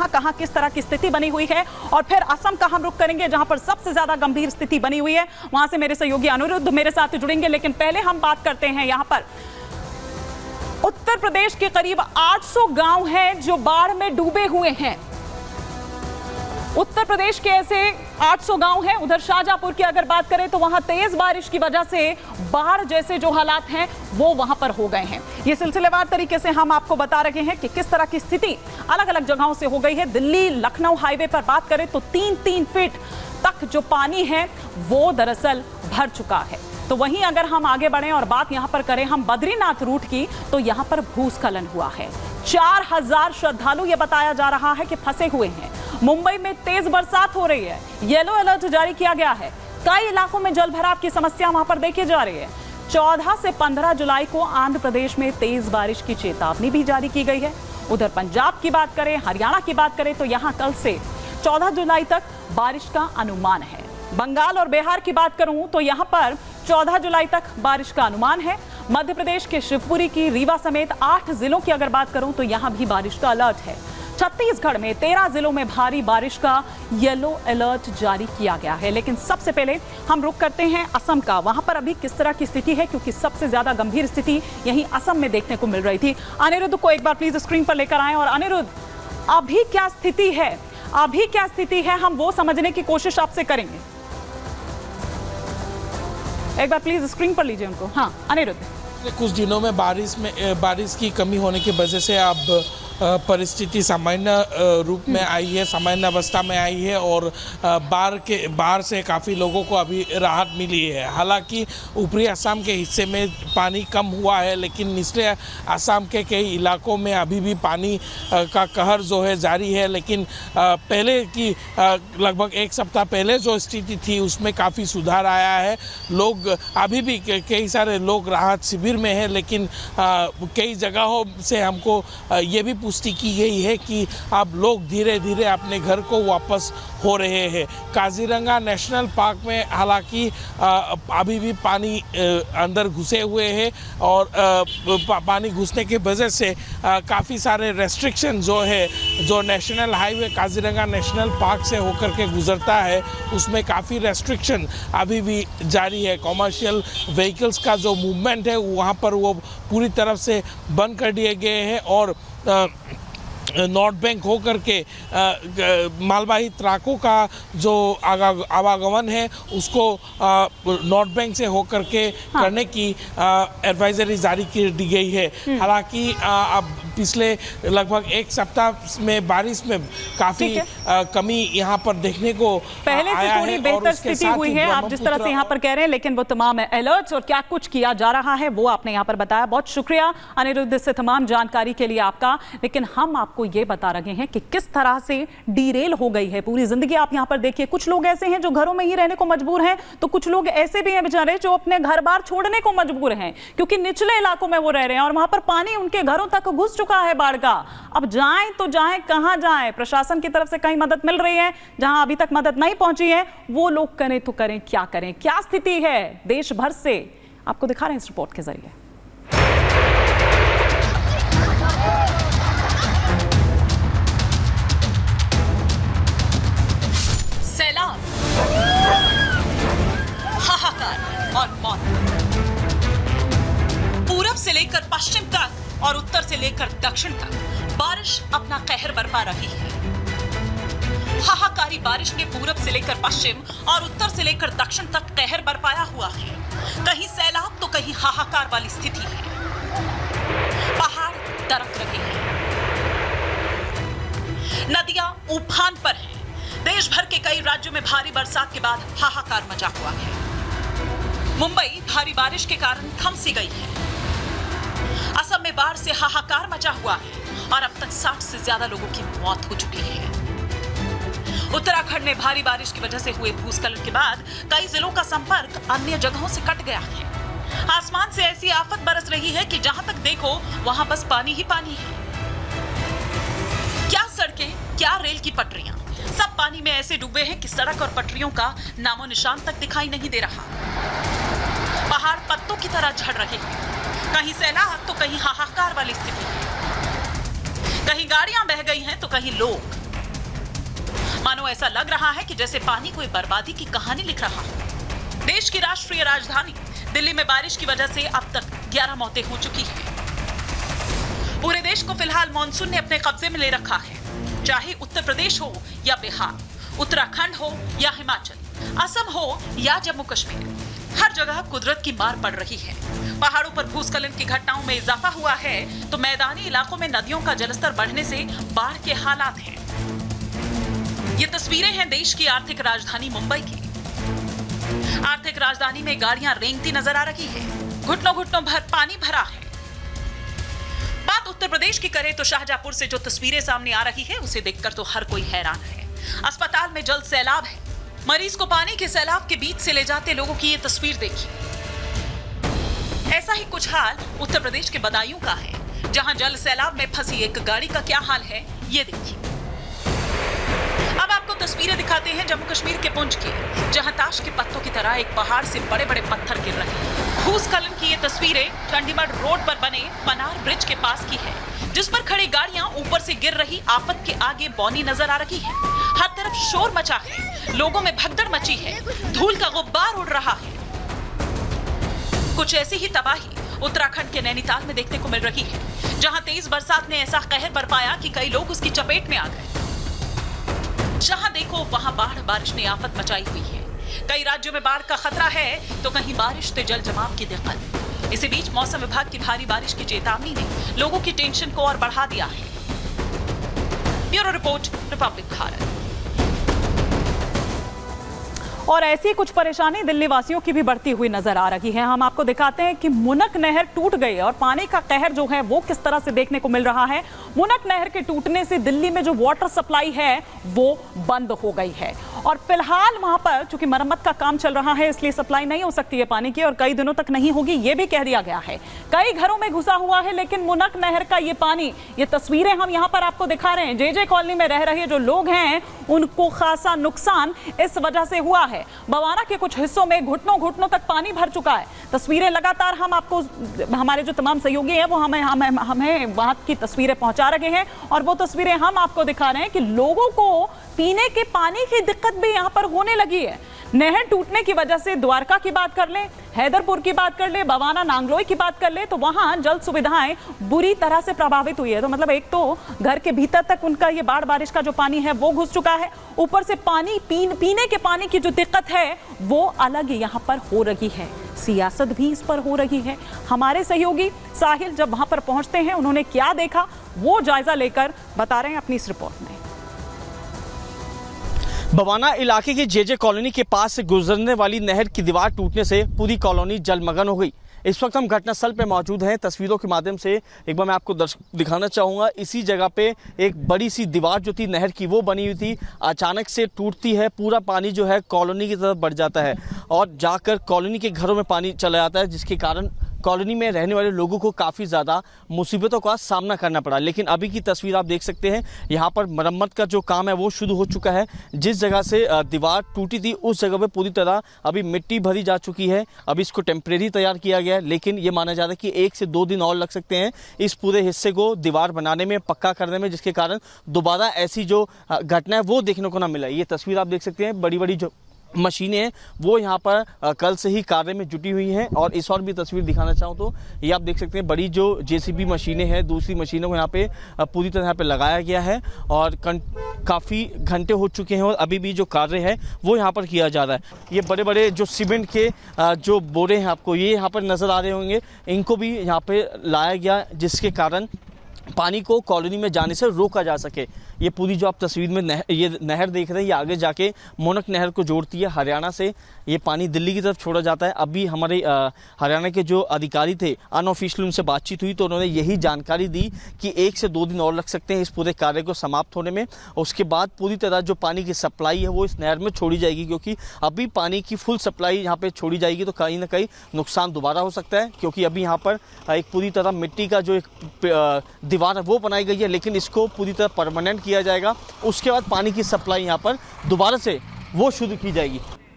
कहां कहां किस तरह की स्थिति बनी हुई है, और फिर असम का हम रुख करेंगे जहां पर सबसे ज्यादा गंभीर स्थिति बनी हुई है। वहां से मेरे सहयोगी अनिरुद्ध मेरे साथ जुड़ेंगे, लेकिन पहले हम बात करते हैं यहां पर उत्तर प्रदेश के करीब 800 गांव हैं जो बाढ़ में डूबे हुए हैं। उत्तर प्रदेश के ऐसे 800 गांव हैं। उधर शाहजहांपुर की अगर बात करें तो वहां तेज बारिश की वजह से बाढ़ जैसे जो हालात हैं वो वहां पर हो गए हैं। ये सिलसिलेवार तरीके से हम आपको बता रहे हैं कि किस तरह की स्थिति अलग अलग जगहों से हो गई है। दिल्ली लखनऊ हाईवे पर बात करें तो 3-3 फीट तक जो पानी है वो दरअसल भर चुका है। तो वहीं अगर हम आगे बढ़ें और बात यहां पर करें हम बद्रीनाथ रूट की, तो यहां पर भूस्खलन हुआ है। 4000 श्रद्धालु ये बताया जा रहा है कि फंसे हुए हैं। मुंबई में तेज बरसात हो रही है, येलो अलर्ट जारी किया गया है। कई इलाकों में जल भराव की समस्या वहां पर देखी जा रही है। 14 से 15 जुलाई को आंध्र प्रदेश में तेज बारिश की चेतावनी भी जारी की गई है। उधर पंजाब की बात करें, हरियाणा की बात करें तो यहां कल से 14 जुलाई तक बारिश का अनुमान है। बंगाल और बिहार की बात करूं तो यहां पर 14 जुलाई तक बारिश का अनुमान है। मध्य प्रदेश के शिवपुरी की रीवा समेत 8 जिलों की अगर बात करूं तो यहां भी बारिश का अलर्ट है। छत्तीसगढ़ में 13 जिलों में भारी बारिश का येलो अलर्ट जारी किया गया है। लेकिन सबसे पहले हम रुख करते हैं असम का। वहां पर अभी किस तरह की स्थिति है, क्योंकि सबसे ज्यादा गंभीर स्थिति यहीं असम में देखने को मिल रही थी। अनिरुद्ध को एक बार प्लीज स्क्रीन पर लेकर आएं। और अनिरुद्ध, अभी क्या स्थिति है, अभी क्या स्थिति है, हम वो समझने की कोशिश आपसे करेंगे। एक बार प्लीज स्क्रीन पर लीजिए उनको। हाँ अनिरुद्ध, कुछ दिनों में बारिश की कमी होने की वजह से अब परिस्थिति सामान्य रूप में आई है, सामान्य अवस्था में आई है और बाढ़ से काफ़ी लोगों को अभी राहत मिली है। हालांकि ऊपरी असम के हिस्से में पानी कम हुआ है, लेकिन निचले असम के कई इलाकों में अभी भी पानी का कहर जो है जारी है। लेकिन पहले की लगभग एक सप्ताह पहले जो स्थिति थी उसमें काफ़ी सुधार आया है। लोग अभी भी कई सारे लोग राहत शिविर में हैं, लेकिन कई जगहों से हमको ये भी पुष्टि की गई है कि अब लोग धीरे धीरे अपने घर को वापस हो रहे हैं। काजीरंगा नेशनल पार्क में हालांकि अभी भी पानी अंदर घुसे हुए हैं और पानी घुसने की वजह से काफ़ी सारे रेस्ट्रिक्शन जो national highway Kaziranga national park से होकर के गुजरता है उसमें काफ़ी रेस्ट्रिक्शन अभी भी जारी है। कॉमर्शियल व्हीकल्स का जो मूवमेंट है वहाँ पर वो पूरी तरफ से बंद कर दिए गए हैं और नॉर्थ बैंक होकर के मालवाही ट्रकों का जो आवागमन है उसको नॉर्थ बैंक से होकर के करने की एडवाइजरी जारी कर दी गई है। हालांकि अब पिछले लगभग एक सप्ताह में बारिश में काफ़ी कमी यहाँ पर देखने को पहले से थोड़ी बेहतर स्थिति हुई है, आप जिस तरह से यहाँ पर कह रहे हैं, लेकिन वो तमाम अलर्ट्स और क्या कुछ किया जा रहा है वो आपने यहाँ पर बताया। बहुत शुक्रिया अनिरुद्ध से तमाम जानकारी के लिए आपका। लेकिन हम आपको ये बता रहे हैं कि किस तरह से डीरेल हो गई है पूरी जिंदगी। आप यहाँ पर देखिए, कुछ लोग ऐसे हैं जो घरों में ही रहने को मजबूर हैं, तो कुछ लोग ऐसे भी हैं बेचारे जो अपने घर बार छोड़ने को मजबूर हैं क्योंकि निचले इलाकों में वो रह रहे हैं और वहां पर पानी उनके घरों तक घुस चुका है बाढ़ का। अब जाएं तो जाएं कहां जाएं? प्रशासन की तरफ से कहीं मदद मिल रही है, जहां अभी तक मदद नहीं पहुंची है वो लोग करें तो करें, क्या करें? क्या स्थिति है देश भर से आपको दिखा रहे हैं इस रिपोर्ट के जरिए। सैलाब, हाहाकार और मौत, पूरब से लेकर पश्चिम तक और उत्तर से लेकर दक्षिण तक बारिश अपना कहर बरपा रही है। हाहाकारी बारिश ने पूरब से लेकर पश्चिम और उत्तर से लेकर दक्षिण तक कहर बरपाया हुआ है। कहीं सैलाब तो कहीं हाहाकार वाली स्थिति है। पहाड़ दरक रहे हैं, नदियां उफान पर हैं। देश भर के कई राज्यों में भारी बरसात के बाद हाहाकार मचा हुआ है। मुंबई भारी बारिश के कारण थम सी गई है। असम में बाढ़ से हाहाकार मचा हुआ है और अब तक 60 से ज्यादा लोगों की मौत हो चुकी है। उत्तराखंड में भारी बारिश की वजह से हुए भूस्खलन के बाद कई जिलों का संपर्क अन्य जगहों से कट गया है। आसमान से ऐसी आफत बरस रही है कि जहां तक देखो वहां बस पानी ही पानी है। क्या सड़कें, क्या रेल की पटरियां, सब पानी में ऐसे डूबे हैं कि सड़क और पटरियों का नामो निशान तक दिखाई नहीं दे रहा। पहाड़ पत्तों की तरह झड़ रहे हैं। कहीं सैलाब तो कहीं हाहाकार वाली स्थिति है। कहीं गाड़ियां बह गई हैं तो कहीं लोग। मानो ऐसा लग रहा है कि जैसे पानी कोई बर्बादी की कहानी लिख रहा है। देश की राष्ट्रीय राजधानी दिल्ली में बारिश की वजह से अब तक 11 मौतें हो चुकी हैं। पूरे देश को फिलहाल मॉनसून ने अपने कब्जे में ले रखा है। चाहे उत्तर प्रदेश हो या बिहार, उत्तराखंड हो या हिमाचल, असम हो या जम्मू कश्मीर, हर जगह कुदरत की मार पड़ रही है। पहाड़ों पर भूस्खलन की घटनाओं में इजाफा हुआ है तो मैदानी इलाकों में नदियों का जलस्तर बढ़ने से बाढ़ के हालात हैं। ये तस्वीरें हैं देश की आर्थिक राजधानी मुंबई की। आर्थिक राजधानी में गाड़ियां रेंगती नजर आ रही है। घुटनों घुटनों भर पानी भरा है। बात उत्तर प्रदेश की करें तो शाहजहांपुर से जो तस्वीरें सामने आ रही है उसे देखकर तो हर कोई हैरान है। अस्पताल में जल्द सैलाब है। मरीज को पानी के सैलाब के बीच से ले जाते लोगों की ये तस्वीर देखिए। ऐसा ही कुछ हाल उत्तर प्रदेश के बदायूं का है, जहां जल सैलाब में फंसी एक गाड़ी का क्या हाल है ये देखिए। अब आपको तस्वीरें दिखाते हैं जम्मू कश्मीर के पुंछ की, जहां ताश के पत्तों की तरह एक पहाड़ से बड़े बड़े पत्थर गिर रहे हैं। भूस्खलन की ये तस्वीरें चंडीगढ़ रोड पर बने पनार ब्रिज के पास की है, जिस पर खड़ी गाड़ियां ऊपर से गिर रही आफत के आगे बौनी नजर आ रही है। हर तरफ शोर मचा है, लोगों में भगदड़ मची है, धूल का गुब्बार उड़ रहा है। कुछ ऐसी ही तबाही उत्तराखंड के नैनीताल में देखने को मिल रही है, जहां तेज बरसात ने ऐसा कहर बरपाया कि कई लोग उसकी चपेट में आ गए। जहां देखो वहां बारिश ने आफत मचाई हुई है। कई राज्यों में बाढ़ का खतरा है तो कहीं बारिश से जल जमाव की दिक्कत। इसी बीच मौसम विभाग की भारी बारिश की चेतावनी ने लोगों की टेंशन को और बढ़ा दिया है। Bureau report, Republic Bharat. और ऐसी कुछ परेशानी दिल्ली वासियों की भी बढ़ती हुई नजर आ रही है। हम आपको दिखाते हैं कि मुनक नहर टूट गई और पानी का कहर जो है वो किस तरह से देखने को मिल रहा है। मुनक नहर के टूटने से दिल्ली में जो वाटर सप्लाई है वो बंद हो गई है और फिलहाल वहां पर चूंकि मरम्मत का काम चल रहा है इसलिए सप्लाई नहीं हो सकती है पानी की और कई दिनों तक नहीं होगी, ये भी कह दिया गया है। कई घरों में घुसा हुआ है लेकिन मुनक नहर का ये पानी, ये तस्वीरें हम यहाँ पर आपको दिखा रहे हैं। जे कॉलोनी में रह रहे जो लोग हैं उनको खासा नुकसान इस वजह से हुआ है। बवाना के कुछ हिस्सों में घुटनों तक पानी भर चुका है। तस्वीरें लगातार हम आपको, हमारे जो तमाम सहयोगी हैं वो हमें वहां की तस्वीरें पहुंचा रहे हैं और वो तस्वीरें हम आपको दिखा रहे हैं कि लोगों को पीने के पानी की दिक्कत भी यहां पर होने लगी है। नहर टूटने की वजह से द्वारका की बात कर लें, हैदरपुर की बात कर ले, बवाना नांगलोई की बात कर ले तो वहां जल सुविधाएं बुरी तरह से प्रभावित हुई है। तो मतलब एक तो घर के भीतर तक उनका ये बारिश का जो पानी है वो घुस चुका है, ऊपर से पानी पीने के पानी की जो दिक्कत है वो अलग यहां पर हो रही है। सियासत भी इस पर हो रही है। हमारे सहयोगी साहिल जब वहां पर पहुंचते हैं उन्होंने क्या देखा वो जायजा लेकर बता रहे हैं अपनी इस रिपोर्ट में। बवाना इलाके की जे कॉलोनी के पास से गुजरने वाली नहर की दीवार टूटने से पूरी कॉलोनी जलमग्न हो गई। इस वक्त हम घटनास्थल पे मौजूद हैं। तस्वीरों के माध्यम से एक बार मैं आपको दिखाना चाहूँगा। इसी जगह पे एक बड़ी सी दीवार जो थी नहर की वो बनी हुई थी, अचानक से टूटती है, पूरा पानी जो है कॉलोनी की तरफ बढ़ जाता है और जाकर कॉलोनी के घरों में पानी चला जाता है, जिसके कारण कॉलोनी में रहने वाले लोगों को काफ़ी ज़्यादा मुसीबतों का सामना करना पड़ा। लेकिन अभी की तस्वीर आप देख सकते हैं, यहाँ पर मरम्मत का जो काम है वो शुरू हो चुका है। जिस जगह से दीवार टूटी थी उस जगह पे पूरी तरह अभी मिट्टी भरी जा चुकी है। अभी इसको टेम्परेरी तैयार किया गया है, लेकिन ये माना जा रहा है कि 1 से 2 दिन और लग सकते हैं इस पूरे हिस्से को दीवार बनाने में, पक्का करने में, जिसके कारण दोबारा ऐसी जो घटना है वो देखने को ना मिला। ये तस्वीर आप देख सकते हैं, बड़ी बड़ी जो मशीनें हैं वो यहाँ पर कल से ही कार्य में जुटी हुई हैं। और इस और भी तस्वीर दिखाना चाहूँ तो ये आप देख सकते हैं, बड़ी जो जेसीबी मशीनें हैं, दूसरी मशीनों को यहाँ पे पूरी तरह यहाँ पे लगाया गया है और काफ़ी घंटे हो चुके हैं और अभी भी जो कार्य है वो यहाँ पर किया जा रहा है। ये बड़े बड़े जो सीमेंट के जो बोरे हैं आपको ये यहाँ पर नज़र आ रहे होंगे, इनको भी यहाँ पर लाया गया जिसके कारण पानी को कॉलोनी में जाने से रोका जा सके। ये पूरी जो आप तस्वीर में ये नहर देख रहे हैं ये आगे जाके मोनक नहर को जोड़ती है। हरियाणा से ये पानी दिल्ली की तरफ छोड़ा जाता है। अभी हमारे हरियाणा के जो अधिकारी थे, अनऑफिशियल उनसे बातचीत हुई तो उन्होंने यही जानकारी दी कि 1 से 2 दिन और लग सकते हैं इस पूरे कार्य को समाप्त होने में। उसके बाद पूरी तरह जो पानी की सप्लाई है वो इस नहर में छोड़ी जाएगी, क्योंकि अभी पानी की फुल सप्लाई यहाँ पर छोड़ी जाएगी तो कहीं ना कहीं नुकसान दोबारा हो सकता है। क्योंकि अभी यहाँ पर एक पूरी तरह मिट्टी का जो एक दीवार है वो बनाई गई है, लेकिन इसको पूरी तरह परमानेंट किया जाएगा। उसके बाद पानी की सप्लाई यहाँ पर दोबारा से वो शुरू की जाएगी।